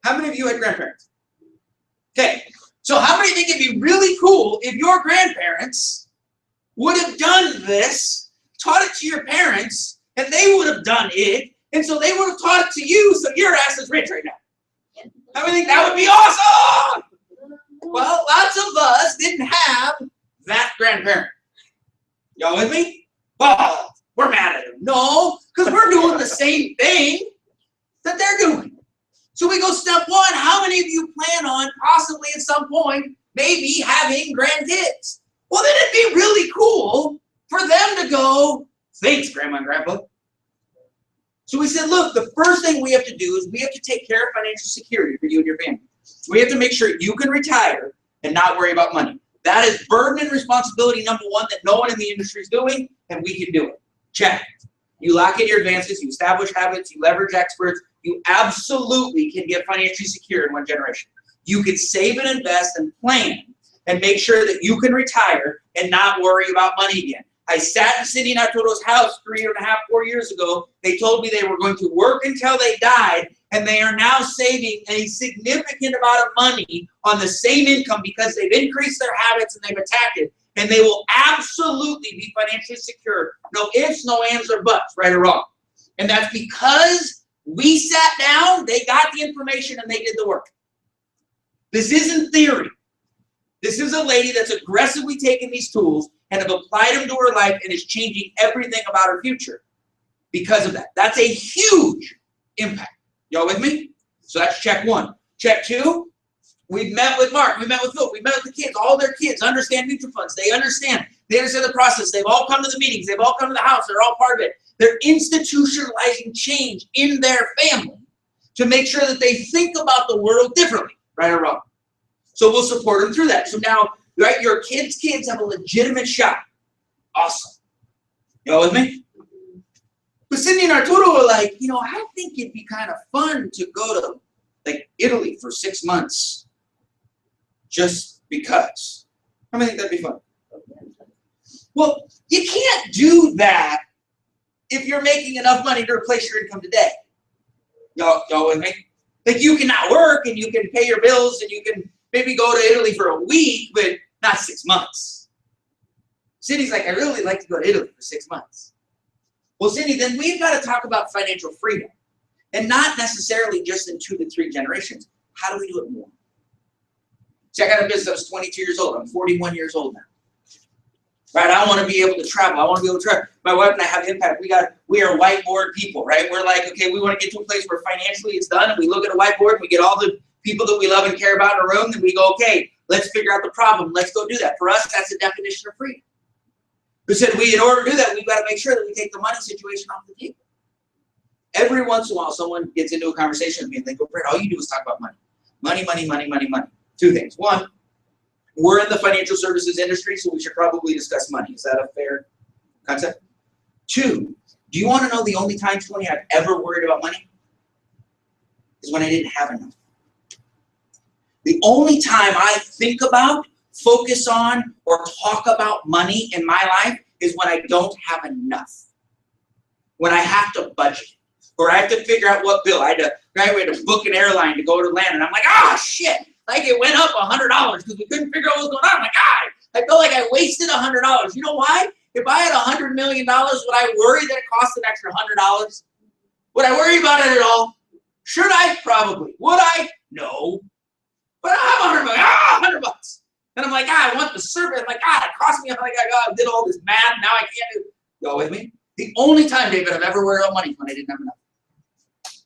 How many of you had grandparents? Okay. So how many think it'd be really cool if your grandparents would have done this, taught it to your parents, and they would have done it, and so they would have taught it to you, so your ass is rich right now. How many think that would be awesome? Well, lots of us didn't have that grandparent. Y'all with me? Well, we're mad at them. No, because we're doing the same thing that they're doing. So we go step one. How many of you plan on possibly at some point maybe having grandkids? Well, then it'd be really cool for them to go, thanks, Grandma and Grandpa. So we said, look, the first thing we have to do is we have to take care of financial security for you and your family. We have to make sure you can retire and not worry about money. That is burden and responsibility number one that no one in the industry is doing, and we can do it. Check. You lock in your advances, you establish habits, you leverage experts, you absolutely can get financially secure in one generation. You can save and invest and plan and make sure that you can retire and not worry about money again. I sat in Cindy and Arturo's house 3.5, 4 years ago. They told me they were going to work until they died, and they are now saving a significant amount of money on the same income because they've increased their habits and they've attacked it. And they will absolutely be financially secure. No ifs, no ands, or buts, right or wrong. And that's because we sat down, they got the information, and they did the work. This isn't theory. This is a lady that's aggressively taken these tools and have applied them to her life and is changing everything about her future because of that. That's a huge impact. Y'all with me? So that's check one. Check two, we've met with Mark, we met with Phil, we met with the kids. All their kids understand mutual funds. They understand the process. They've all come to the meetings. They've all come to the house. They're all part of it. They're institutionalizing change in their family to make sure that they think about the world differently, right or wrong. So we'll support them through that. So now, right, your kids' kids have a legitimate shot. Awesome. Y'all with me? But Cindy and Arturo were like, you know, I think it'd be kind of fun to go to, like, Italy for 6 months just because. I think that'd be fun. Well, you can't do that if you're making enough money to replace your income today. Y'all with me? Like, you can not work and you can pay your bills and you can maybe go to Italy for a week, but not 6 months. Cindy's like, I really like to go to Italy for 6 months. Well, Cindy, then we've got to talk about financial freedom. And not necessarily just in 2 to 3 generations. How do we do it more? See, I got a business. I was 22 years old. I'm 41 years old now. Right? I want to be able to travel. I want to be able to travel. My wife and I have impact. We are whiteboard people, right? We're like, okay, we want to get to a place where financially it's done, and we look at a whiteboard and we get all the people that we love and care about in a room, and we go, okay, let's figure out the problem. Let's go do that. For us, that's the definition of freedom. We said in order to do that, we've got to make sure that we take the money situation off the table. Every once in a while, someone gets into a conversation with me and they go, Brett, all you do is talk about money. Money, money, money, money, money. 2 things. One, we're in the financial services industry, so we should probably discuss money. Is that a fair concept? 2, do you want to know the only time, Tony, I've ever worried about money? Is when I didn't have enough. The only time I think about, focus on, or talk about money in my life is when I don't have enough. When I have to budget. Or I have to figure out what bill. We had to book an airline to go to Atlanta, and I'm like, oh, shit. Like, it went up $100 because we couldn't figure out what was going on. I'm like, I felt like I wasted $100. You know why? If I had $100 million, would I worry that it cost an extra $100? Would I worry about it at all? Should I? Probably. Would I? No. But I have $100 million. $100. And I'm like, I want the service. I'm like, it cost me. I'm like, I did all this math. Now I can't do it. Y'all with me? The only time, David, I've ever worried about money is when I didn't have enough.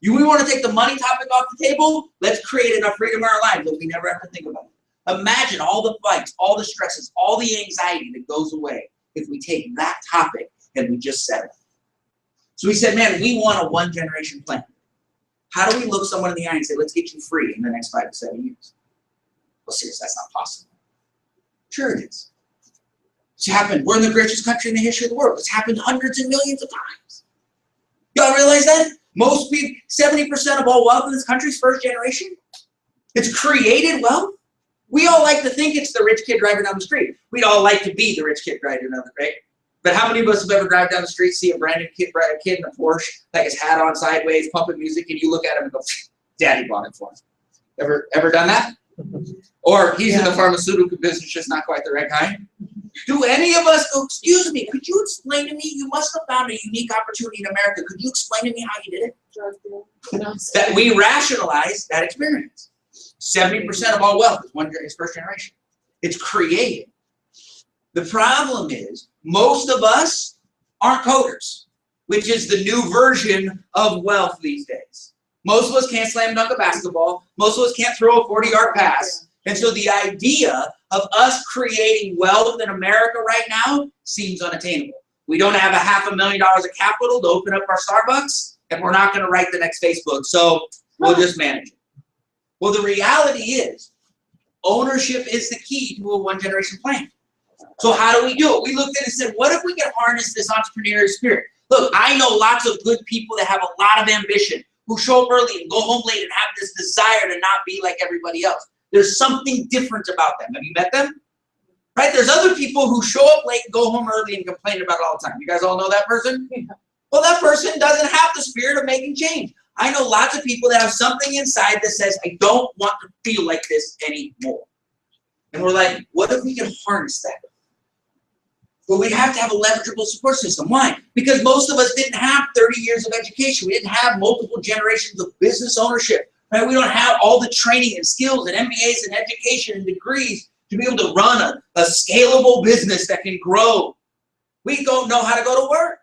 We want to take the money topic off the table? Let's create enough freedom in our lives that we never have to think about it. Imagine all the fights, all the stresses, all the anxiety that goes away if we take that topic and we just set it. So we said, man, we want a one-generation plan. How do we look someone in the eye and say, let's get you free in the next 5 to 7 years? Well, seriously, that's not possible. Sure it is. It's happened. We're in the richest country in the history of the world. It's happened hundreds and millions of times. Y'all realize that? Most people, 70% of all wealth in this country is first generation. It's created wealth. We all like to think it's the rich kid driving down the street. We'd all like to be the rich kid driving down the street. But how many of us have ever driven down the street, see a brand new kid in a Porsche, like his hat on sideways, pumping music, and you look at him and go, Daddy bought it for him. Ever done that? Or he's in the pharmaceutical business, just not quite the right kind. Do any of us, excuse me, could you explain to me, you must have found a unique opportunity in America. Could you explain to me how you did it? That we rationalize that experience. 70% of all wealth is first generation. It's created. The problem is, most of us aren't coders, which is the new version of wealth these days. Most of us can't slam dunk a basketball. Most of us can't throw a 40-yard pass. And so the idea of us creating wealth in America right now seems unattainable. We don't have $500,000 of capital to open up our Starbucks, and we're not going to write the next Facebook, so we'll just manage it. Well, the reality is, ownership is the key to a one-generation plan. So how do we do it? We looked at it and said, what if we can harness this entrepreneurial spirit? Look, I know lots of good people that have a lot of ambition, who show up early and go home late and have this desire to not be like everybody else. There's something different about them. Have you met them? Right? There's other people who show up late, go home early, and complain about it all the time. You guys all know that person? Well, that person doesn't have the spirit of making change. I know lots of people that have something inside that says, I don't want to feel like this anymore. And we're like, what if we can harness that? But we have to have a leverageable support system. Why? Because most of us didn't have 30 years of education. We didn't have multiple generations of business ownership. Right? We don't have all the training and skills and MBAs and education and degrees to be able to run a scalable business that can grow. We don't know how to go to work.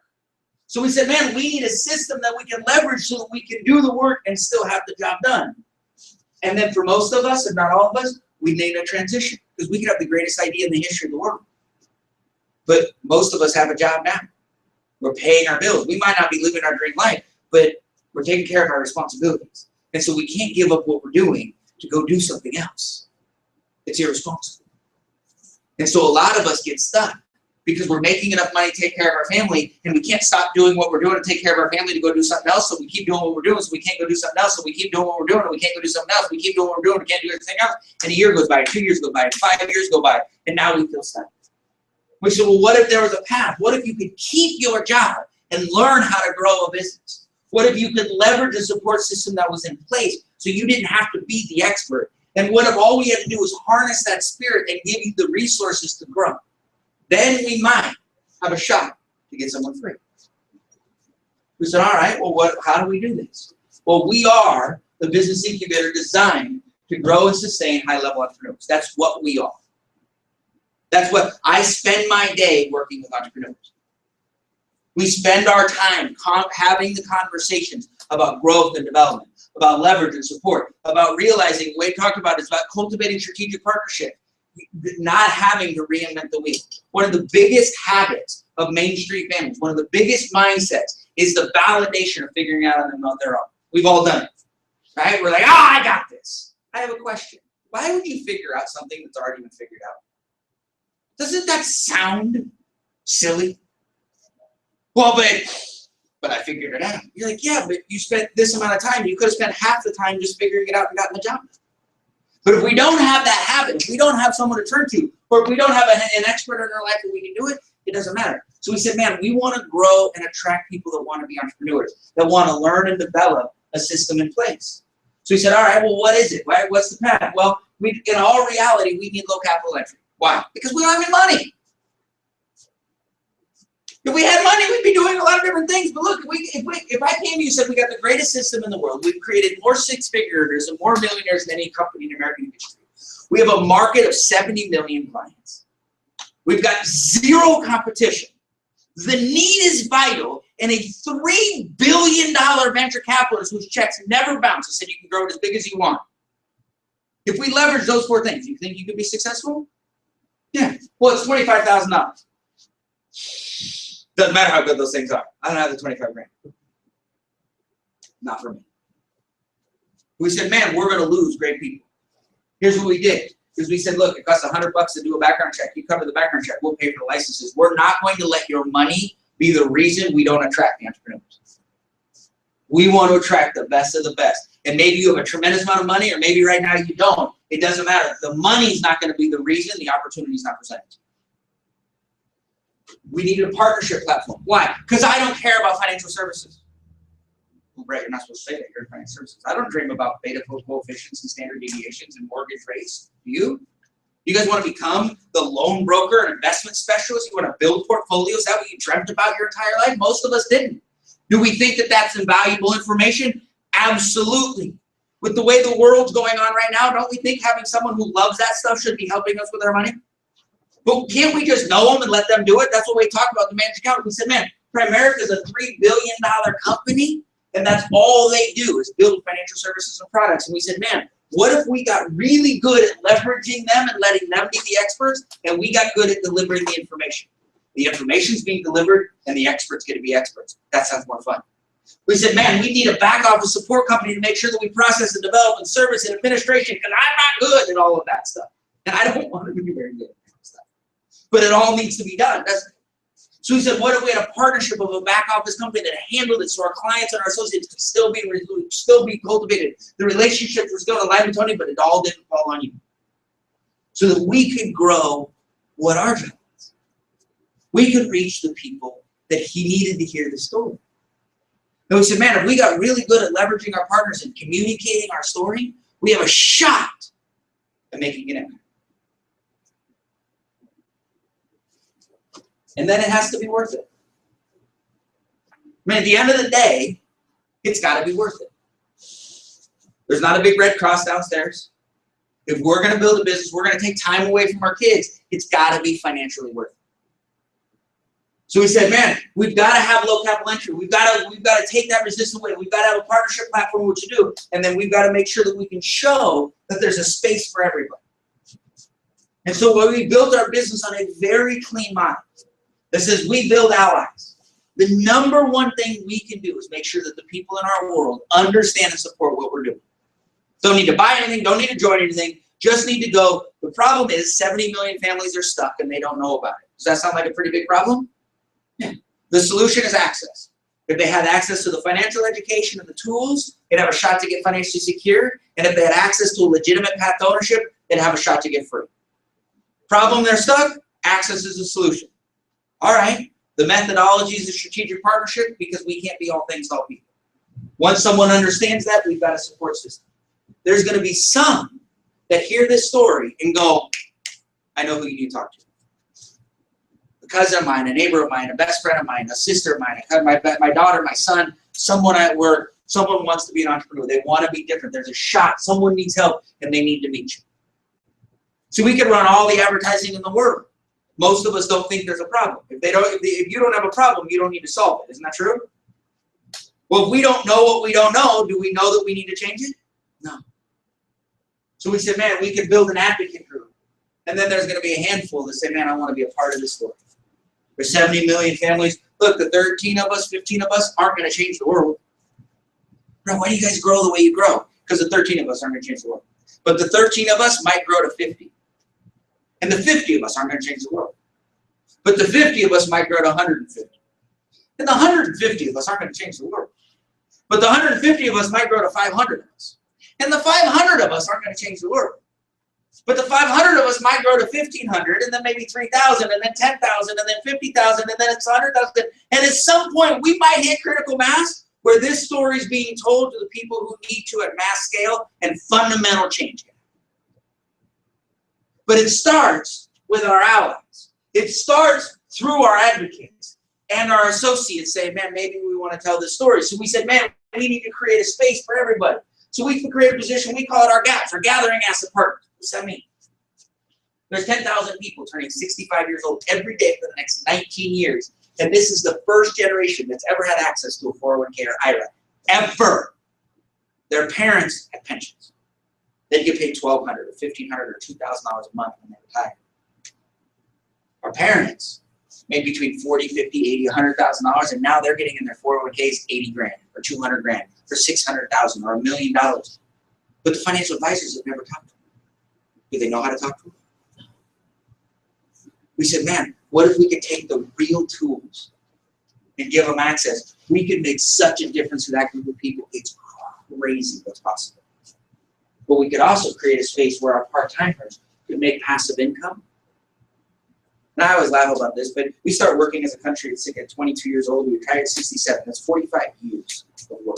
So we said, man, we need a system that we can leverage so that we can do the work and still have the job done. And then for most of us, if not all of us, we made a transition because we could have the greatest idea in the history of the world. But most of us have a job now. We're paying our bills. We might not be living our dream life, but we're taking care of our responsibilities. And so we can't give up what we're doing to go do something else. It's irresponsible. And so a lot of us get stuck because we're making enough money to take care of our family, and we can't stop doing what we're doing to take care of our family to go do something else, so we keep doing what we're doing, so we can't go do something else, so we keep doing what we're doing, and we can't go do something else, we keep doing what we're doing, we can't do anything else, and a year goes by, 2 years go by, and 5 years go by, and now we feel stuck. We said, well, what if there was a path? What if you could keep your job and learn how to grow a business? What if you could leverage the support system that was in place so you didn't have to be the expert? And what if all we had to do was harness that spirit and give you the resources to grow? Then we might have a shot to get someone free. We said, all right, well, how do we do this? Well, we are the business incubator designed to grow and sustain high-level entrepreneurs. That's what we are. That's what I spend my day working with entrepreneurs. We spend our time having the conversations about growth and development, about leverage and support, about realizing what we talked about is about cultivating strategic partnership, not having to reinvent the wheel. One of the biggest habits of Main Street families, one of the biggest mindsets is the validation of figuring out on their own. We've all done it, right? We're like, I got this. I have a question. Why would you figure out something that's already been figured out? Doesn't that sound silly? Well, but I figured it out. You're like, yeah, but you spent this amount of time. You could have spent half the time just figuring it out and gotten the job. But if we don't have that habit, if we don't have someone to turn to, or if we don't have an expert in our life that we can do it, it doesn't matter. So we said, man, we want to grow and attract people that want to be entrepreneurs, that want to learn and develop a system in place. So we said, all right, well, what is it? Right? What's the path? Well, in all reality, we need low capital entry. Why? Because we don't have any money. If we had money, we'd be doing a lot of different things. But look, if I came to you and said we got the greatest system in the world, we've created more six-figure earners and more millionaires than any company in American history. We have a market of 70 million clients. We've got zero competition. The need is vital, and a $3 billion venture capitalist whose checks never bounce and said you can grow it as big as you want. If we leverage those four things, you think you could be successful? Yeah. Well, it's $25,000. Doesn't matter how good those things are. I don't have the 25 grand. Not for me. We said, man, we're going to lose great people. Here's what we did. Because we said, look, it costs $100 to do a background check. You cover the background check. We'll pay for the licenses. We're not going to let your money be the reason we don't attract the entrepreneurs. We want to attract the best of the best. And maybe you have a tremendous amount of money, or maybe right now you don't. It doesn't matter. The money's not going to be the reason. The opportunity's not presented. We needed a partnership platform. Why? Because I don't care about financial services. Well, Brett, you're not supposed to say that. You're in financial services. I don't dream about beta coefficients and standard deviations and mortgage rates. Do you? You guys want to become the loan broker and investment specialist? You want to build portfolios? Is that what you dreamt about your entire life? Most of us didn't. Do we think that that's invaluable information? Absolutely. With the way the world's going on right now, don't we think having someone who loves that stuff should be helping us with our money? But can't we just know them and let them do it? That's what we talk about the managed account. We said, man, Primerica is a $3 billion company, and that's all they do is build financial services and products. And we said, man, what if we got really good at leveraging them and letting them be the experts, and we got good at delivering the information? The information's being delivered, and the experts get to be experts. That sounds more fun. We said, man, we need a back office support company to make sure that we process and develop and service and administration, because I'm not good at all of that stuff. And I don't want to be very good at that stuff. But it all needs to be done. So we said, what if we had a partnership of a back office company that handled it so our clients and our associates could still be cultivated. The relationships were still alive and Tony, but it all didn't fall on you. So that we could grow what our job was. We could reach the people that he needed to hear the story. And we said, man, if we got really good at leveraging our partners and communicating our story, we have a shot at making an impact. And then it has to be worth it. I mean, at the end of the day, it's got to be worth it. There's not a big red cross downstairs. If we're going to build a business, we're going to take time away from our kids. It's got to be financially worth it. So we said, man, we've got to have low capital entry. We've got to take that resistance away. We've got to have a partnership platform, which you do. And then we've got to make sure that we can show that there's a space for everybody. And so when we built our business on a very clean model, that says we build allies. The number one thing we can do is make sure that the people in our world understand and support what we're doing. Don't need to buy anything, don't need to join anything, just need to go. The problem is 70 million families are stuck and they don't know about it. Does that sound like a pretty big problem? Yeah. The solution is access. If they had access to the financial education and the tools, they'd have a shot to get financially secure. And if they had access to a legitimate path to ownership, they'd have a shot to get free. Problem, they're stuck, access is the solution. All right, the methodology is a strategic partnership because we can't be all things to all people. Once someone understands that, we've got a support system. There's going to be some that hear this story and go, I know who you need to talk to. A cousin of mine, a neighbor of mine, a best friend of mine, a sister of mine, my daughter, my son, someone at work, someone wants to be an entrepreneur. They want to be different. There's a shot. Someone needs help, and they need to meet you. So we can run all the advertising in the world. Most of us don't think there's a problem. If you don't have a problem, you don't need to solve it. Isn't that true? Well, if we don't know what we don't know, do we know that we need to change it? No. So we said, man, we could build an advocate group. And then there's going to be a handful that say, man, I want to be a part of this story. There's 70 million families. Look, the 13 of us, 15 of us aren't going to change the world. Bro, why do you guys grow the way you grow? Because the 13 of us aren't going to change the world. But the 13 of us might grow to 50. And the 50 of us aren't going to change the world. But the 50 of us might grow to 150. And the 150 of us aren't going to change the world. But the 150 of us might grow to 500 of us. And the 500 of us aren't going to change the world. But the 500 of us might grow to 1,500, and then maybe 3,000, and then 10,000, and then 50,000, and then it's 100,000. And at some point, we might hit critical mass where this story is being told to the people who need to at mass scale and fundamental change. But it starts with our allies. It starts through our advocates. and our associates say, man, maybe we want to tell this story. So we said, man, we need to create a space for everybody. So we create a position, we call it our GAPs, our Gathering Asset Partners. What's that mean? There's 10,000 people turning 65 years old every day for the next 19 years. And this is the first generation that's ever had access to a 401k or IRA. Ever. Their parents had pensions. They'd get paid $1,200 or $1,500 or $2,000 a month when they retired. Our parents made between $40,000, $50,000, $80,000, $100,000, and now they're getting in their 401ks $80,000 or $200,000 or $600,000 or $1 million. But the financial advisors have never talked to them. Do they know how to talk to them? We said, man, what if we could take the real tools and give them access? We could make such a difference to that group of people. It's crazy what's possible. But we could also create a space where our part-timers could make passive income. And I always laugh about this, but we start working as a country at 22 years old. We retire at 67. That's 45 years of work.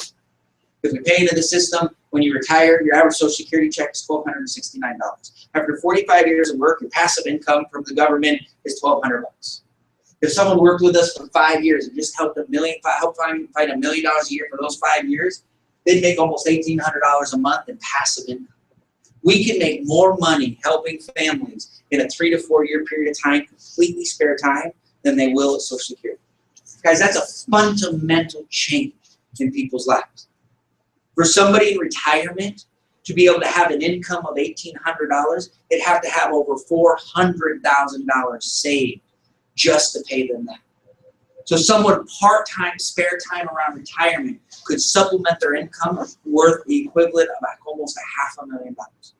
Because we pay into the system. When you retire, your average Social Security check is $1,269. After 45 years of work, your passive income from the government is $1,200. If someone worked with us for 5 years and just helped find $1 million a year for those 5 years, they'd make almost $1,800 a month in passive income. We can make more money helping families in a 3 to 4 year period of time, completely spare time, than they will at Social Security. Guys, that's a fundamental change in people's lives. For somebody in retirement to be able to have an income of $1,800, they'd have to have over $400,000 saved just to pay them that. So someone part-time, spare time around retirement could supplement their income worth the equivalent of almost $500,000.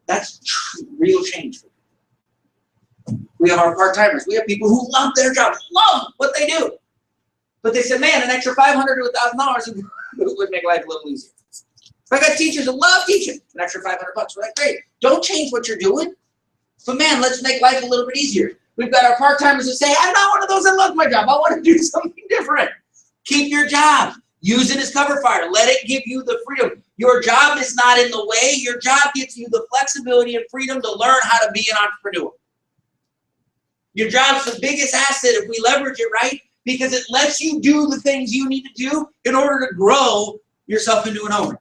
That's real change for them. We have our part-timers. We have people who love their job, love what they do. But they said, man, an extra $500 to $1,000 would make life a little easier. I got teachers that love teaching, an extra $500. We're like, great, don't change what you're doing. But man, let's make life a little bit easier. We've got our part-timers that say, I'm not one of those that loves my job. I want to do something different. Keep your job. Use it as cover fire. Let it give you the freedom. Your job is not in the way. Your job gives you the flexibility and freedom to learn how to be an entrepreneur. Your job's the biggest asset if we leverage it right, because it lets you do the things you need to do in order to grow yourself into an owner.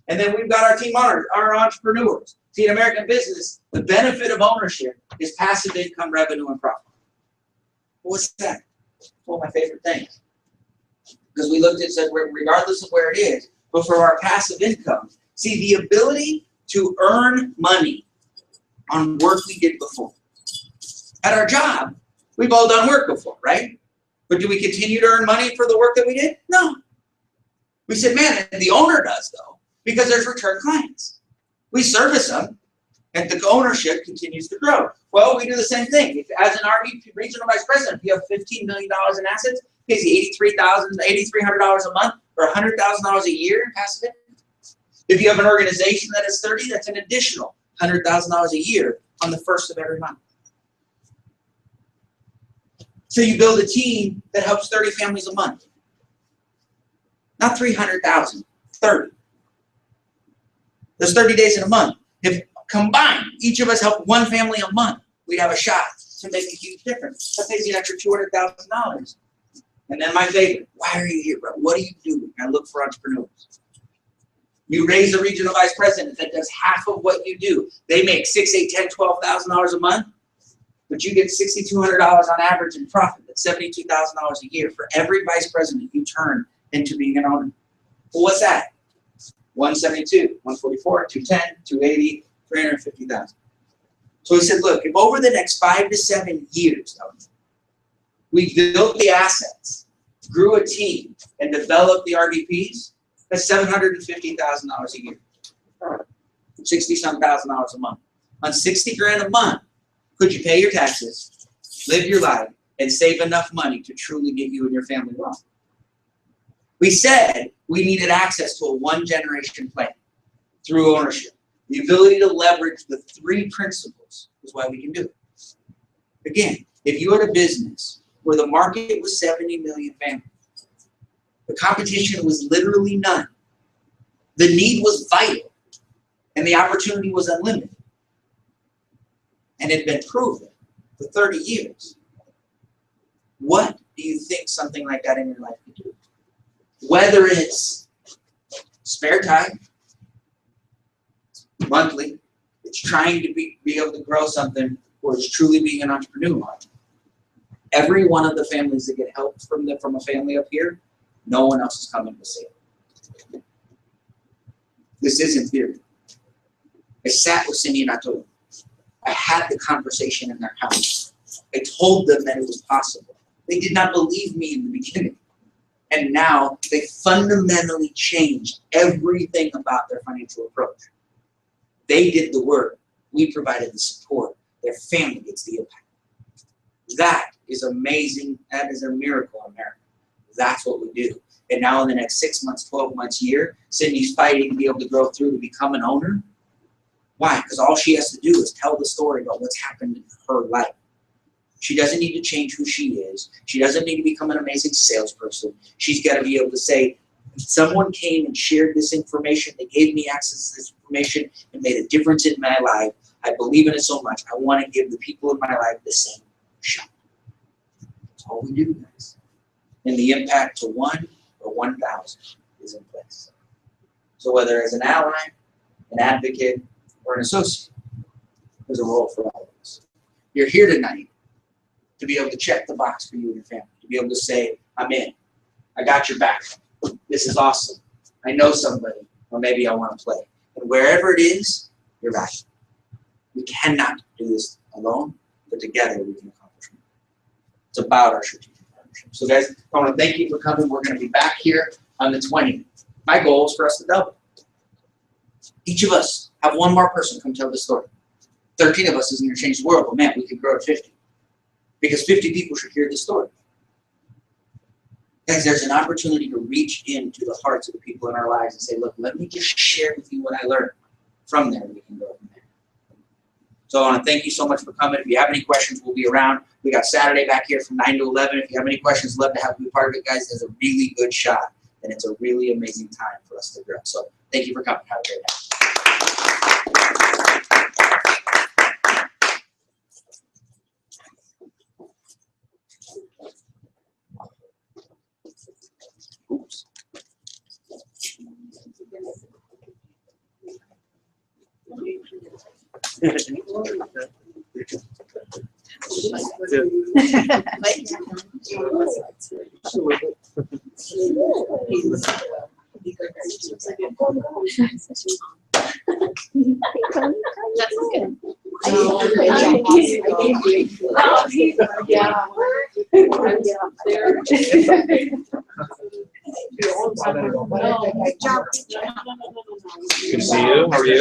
And then we've got our team owners, our entrepreneurs. See, in American business, the benefit of ownership is passive income, revenue, and profit. What's that? It's one of my favorite things. Because we looked at and said, regardless of where it is, but for our passive income, see, the ability to earn money on work we did before. At our job, we've all done work before, right? But do we continue to earn money for the work that we did? No. We said, man, the owner does, though, because there's return clients. We service them, and the ownership continues to grow. Well, we do the same thing. If, as an RV regional vice president, if you have $15 million in assets, it pays you $8,300 a month or $100,000 a year in passive income. If you have an organization that is 30, that's an additional $100,000 a year on the first of every month. So you build a team that helps 30 families a month. Not 300,000, 30. There's 30 days in a month. If combined, each of us helped one family a month, we'd have a shot to make a huge difference. That pays you an extra $200,000. And then my favorite, why are you here, bro? What do you do? I look for entrepreneurs. You raise a regional vice president that does half of what you do. They make $6,000, $8,000, $10,000, $12,000 a month, but you get $6,200 on average in profit. That's $72,000 a year for every vice president you turn into being an owner. Well, what's that? 172, 144, 210, 280, 350,000. So he said, look, if over the next 5 to 7 years, we built the assets, grew a team, and developed the RVPs, that's $750,000 a year. $60-some thousand a month. On $60,000 a month, could you pay your taxes, live your life, and save enough money to truly get you and your family well? We said we needed access to a one-generation plan through ownership. The ability to leverage the 3 principles is why we can do it. Again, if you had a business where the market was 70 million families, the competition was literally none, the need was vital, and the opportunity was unlimited, and it had been proven for 30 years, What do you think something like that in your life could do? Whether it's spare time, monthly, it's trying to be able to grow something, or it's truly being an entrepreneur. Every one of the families that get help from a family up here, no one else is coming to see it. This isn't theory. I sat with Cindy and I told them. I had the conversation in their house. I told them that it was possible. They did not believe me in the beginning. And now they fundamentally changed everything about their financial approach. They did the work. We provided the support. Their family gets the impact. That is amazing. That is a miracle in America. That's what we do. And now in the next 6 months, 12 months, year, Cindy's fighting to be able to grow through to become an owner. Why? Because all she has to do is tell the story about what's happened in her life. She doesn't need to change who she is. She doesn't need to become an amazing salesperson. She's got to be able to say, someone came and shared this information. They gave me access to this information and made a difference in my life. I believe in it so much. I want to give the people in my life the same shot. That's all we do, guys. And the impact to 1 or 1,000 is in place. So whether as an ally, an advocate, or an associate, there's a role for all of us. You're here tonight to be able to check the box for you and your family, to be able to say, I'm in. I got your back. This is awesome. I know somebody, or maybe I want to play. And wherever it is, you're right. We cannot do this alone, but together we can accomplish it. It's about our strategic partnership. So guys, I want to thank you for coming. We're going to be back here on the 20th. My goal is for us to double. Each of us have one more person come tell the story. 13 of us isn't going to change the world, but man, we could grow to 50. Because 50 people should hear this story. Guys, there's an opportunity to reach into the hearts of the people in our lives and say, look, let me just share with you what I learned. From there, we can go from there. So I want to thank you so much for coming. If you have any questions, we'll be around. We got Saturday back here from 9 to 11. If you have any questions, love to have you be part of it, guys. There's a really good shot, and it's a really amazing time for us to grow. So thank you for coming. Have a great night. Oops. Good to see you. How are you?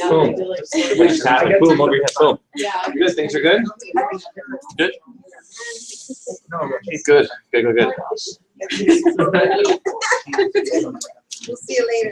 Boom. We just happened. Boom. Over your head. Boom. You're good. Things are good? Good? Good. Good, good, good. We'll see you later.